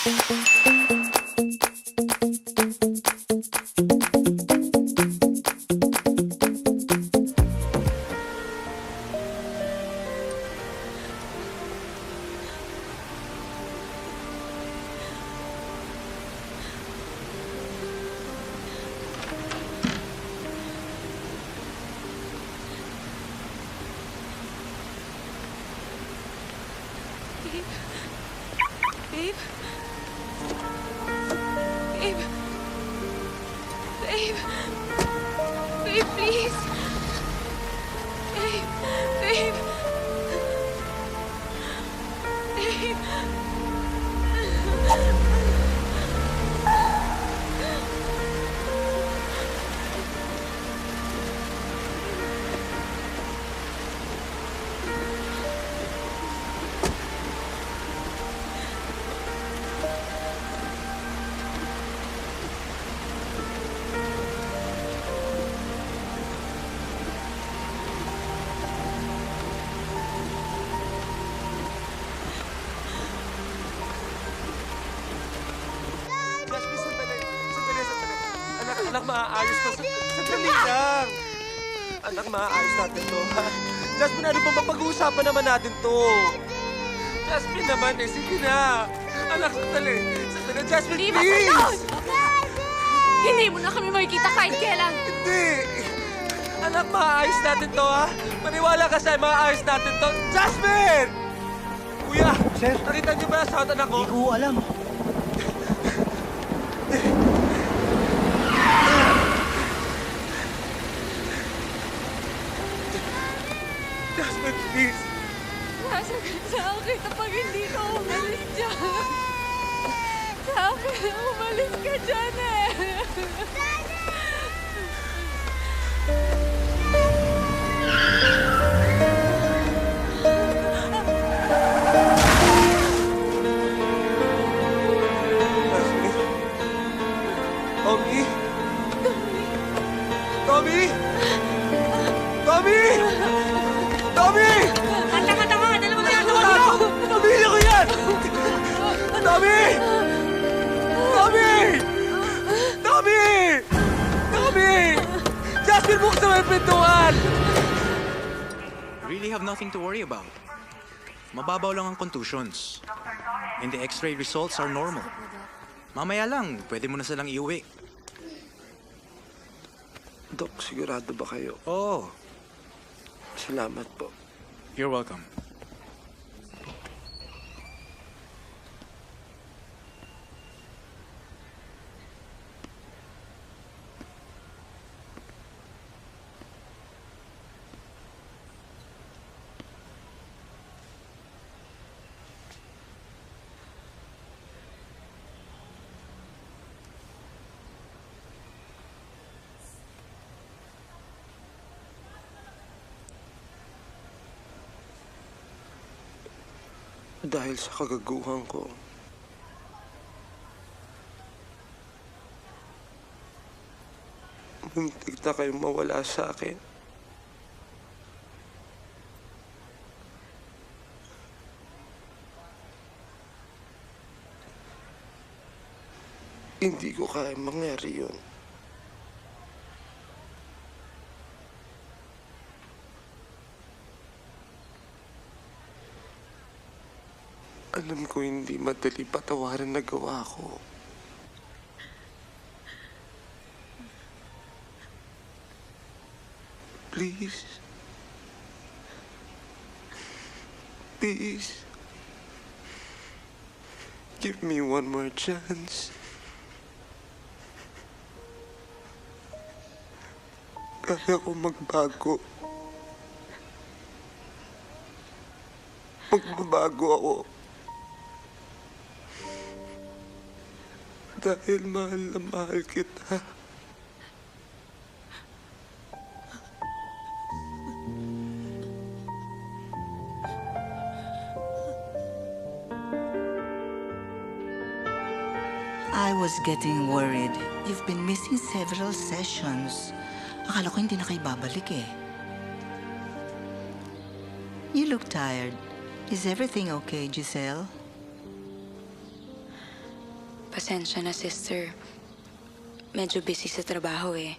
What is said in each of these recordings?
Babe. Babe. Babe. Babe. Babe, please. Babe. Babe. Babe. Jasmine, sandali. Sandali, sandali. Anak, maaayos to. Sandali lang. Anak, maaayos natin to, ha? Jasmine, ano ba mapag-uusapan naman natin to? Jasmine naman eh, sige na. Anak, sandali. Sandali, Jasmine, Hindi, please! Masayon! Hindi mo na kami makikita kahit kailan. Hindi! Anak, maaayos natin to, ha? Maniwala ka sa'yo, maaayos natin to. Jasmine! Kuya, Sir? nakita niyo ba sa anak ko? Hindi ko alam. Jasmine, please. Nasakit sa akin kapag hindi ka umalis dyan. Sa akin, umalis ka dyan eh. Jasmine? Tommy? Tommy? Tommy? Tommy! Ang tanga-tanga ka, dalawang ginagawa mo! Pamilya ko yan! Tommy! Tommy! Tommy! Tommy! Jasmine, buksan mo yung pintuan! Really have nothing to worry about. Mababaw lang ang contusions. And the x-ray results are normal. Mamaya lang, pwede mo na silang iuwi. Dok, sigurado ba kayo? Oh, Salamat po. you're welcome. Dahil sa kagaguhan ko, muntik na kayong mawala sa akin. Hindi ko kaya mangyari yun. Alam ko hindi madali patawarin na gawa ko. Please. Please. Give me one more chance. Kaya ko magbago. Magbabago ako. Dahil mahal na mahal kita. I was getting worried. You've been missing several sessions. Akala ko hindi na kayo babalik eh. You look tired. Is everything okay, Giselle? Pasensya na, sister. Medyo busy sa trabaho eh.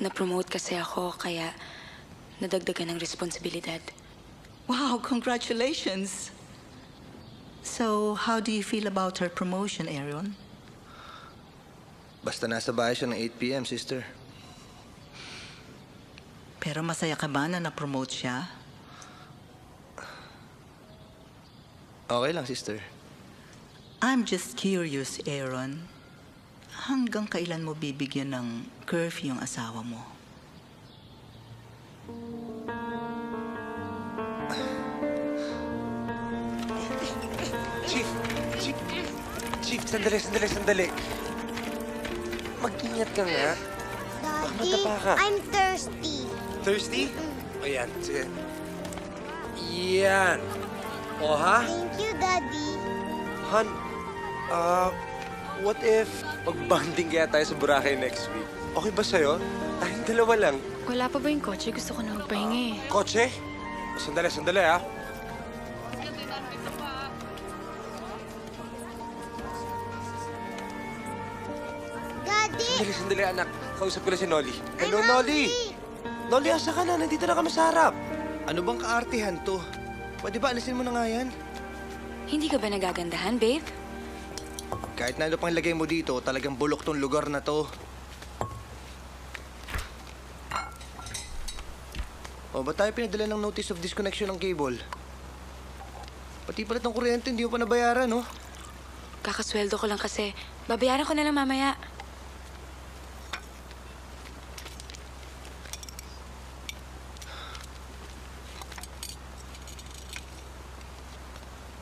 Na-promote kasi ako, kaya nadagdagan ng responsibilidad. Wow, congratulations. So, how do you feel about her promotion, Aaron? Basta nasa bahay siya ng 8 p.m., sister. Pero masaya ka ba na na-promote siya? Okay lang, sister. I'm just curious, Aaron. Hanggang kailan mo bibigyan ng curfew yung asawa mo? Chief! Chief! Chief, sandali. Mag-ingat ka nga. Daddy, madapa ka. I'm thirsty. Thirsty? Ayan, sige. Yan. O ha? Thank you, Daddy. Han, what if mag-bonding kaya tayo sa Boracay next week? Okay ba sa'yo? Tayong dalawa lang. Wala pa ba yung kotse? Gusto ko na magpahinga eh. Kotse? Sandali ha. Daddy! Sandali anak. Kausap ko na si Nolly. Hello, I'm Nolly! hungry. Nolly, asa ka na? Nandito na kami sa harap. Ano bang kaartihan to? Pwede ba alisin mo na nga yan? Hindi ka ba nagagandahan, babe? Kahit na ano pang lagay mo dito, talagang bulok tong lugar na to. O, ba't tayo pinadala ng notice of disconnection ng cable? Pati pala ng kuryente, hindi mo pa nabayaran, no? Kakasweldo ko lang kasi. Babayaran ko na lang mamaya.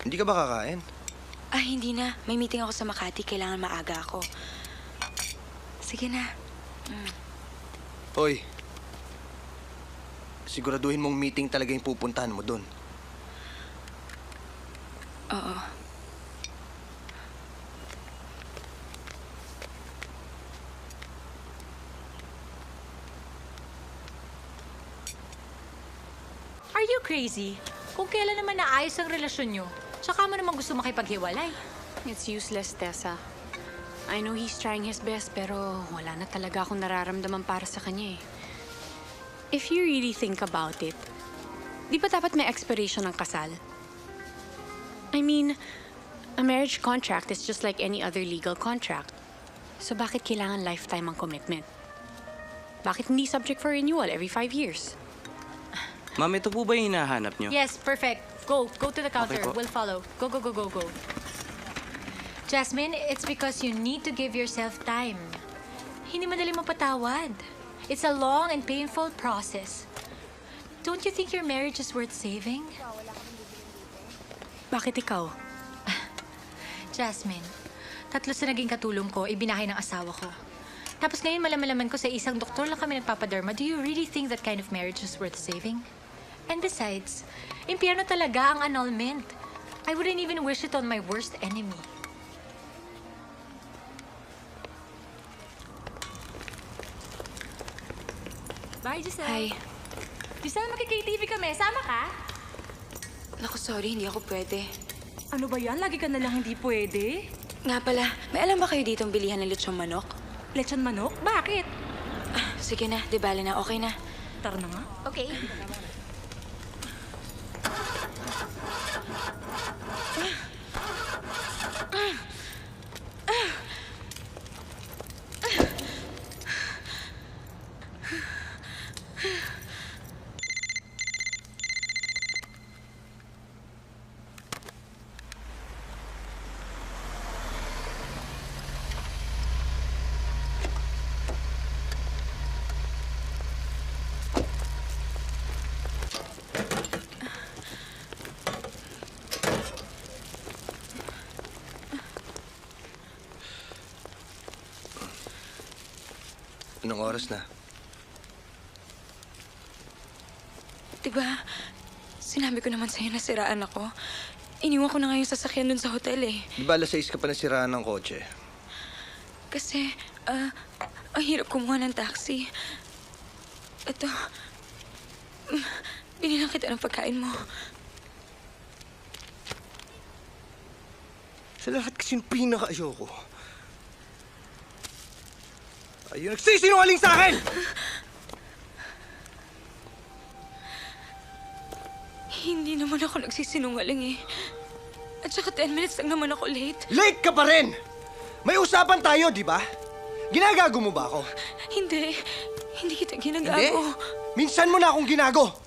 Hindi ka ba kakain? Hindi na. May meeting ako sa Makati. Kailangan maaga ako. Sige na. Hoy, siguraduhin mong meeting talaga yung pupuntahan mo doon. Oo. Are you crazy? Kung kailan naman naayos ang relasyon nyo, tsaka mo naman gusto makipaghiwalay. It's useless, Tessa. I know he's trying his best, pero wala na talaga akong nararamdaman para sa kanya eh. If you really think about it, di ba dapat may expiration ng kasal? I mean, a marriage contract is just like any other legal contract. So bakit kailangan lifetime ang commitment? Bakit hindi subject for renewal every 5 years? Ma'am, ito po ba yung hinahanap nyo? Yes, perfect. Go to the counter. Okay po. We'll follow. Go. Jasmine, it's because you need to give yourself time. Hindi madali mapatawad. It's a long and painful process. Don't you think your marriage is worth saving? Bakit ikaw? Jasmine, 3 sa naging katulong ko, ibinahay ng asawa ko. Tapos ngayon malaman ko sa isang doktor lang kami nagpapaderma. Do you really think that kind of marriage is worth saving? And besides, impyerno talaga ang annulment. I wouldn't even wish it on my worst enemy. Bye, Giselle. Hi. Giselle, makikitv kami. Sama ka? Naku, sorry. Hindi ako pwede. Ano ba yan? Lagi ka na lang hindi pwede. Nga pala, may alam ba kayo ditong bilihan ng lechong manok? Lechon manok? Bakit? Sige na, di bale na. Okay na. Tara na nga. Okay. Anong oras na? Diba, sinabi ko naman sa'yo na siraan ako. Iniwan ko na nga yung sasakyan dun sa hotel eh. Di ba alas 6 ka pa nasiraan ng kotse? Kasi, ang hirap kumuha ng taxi. Ito, binilang kita ng pagkain mo. Sa lahat kasing pinaka-ayoko. Ayun, nagsisinungaling sa akin! Hindi naman ako nagsisinungaling eh. At saka 10 minutes lang naman ako late. Late ka pa rin! May usapan tayo, di ba? Ginagago mo ba ako? Hindi. Hindi kita ginagago. Hindi? Minsan mo na akong ginago!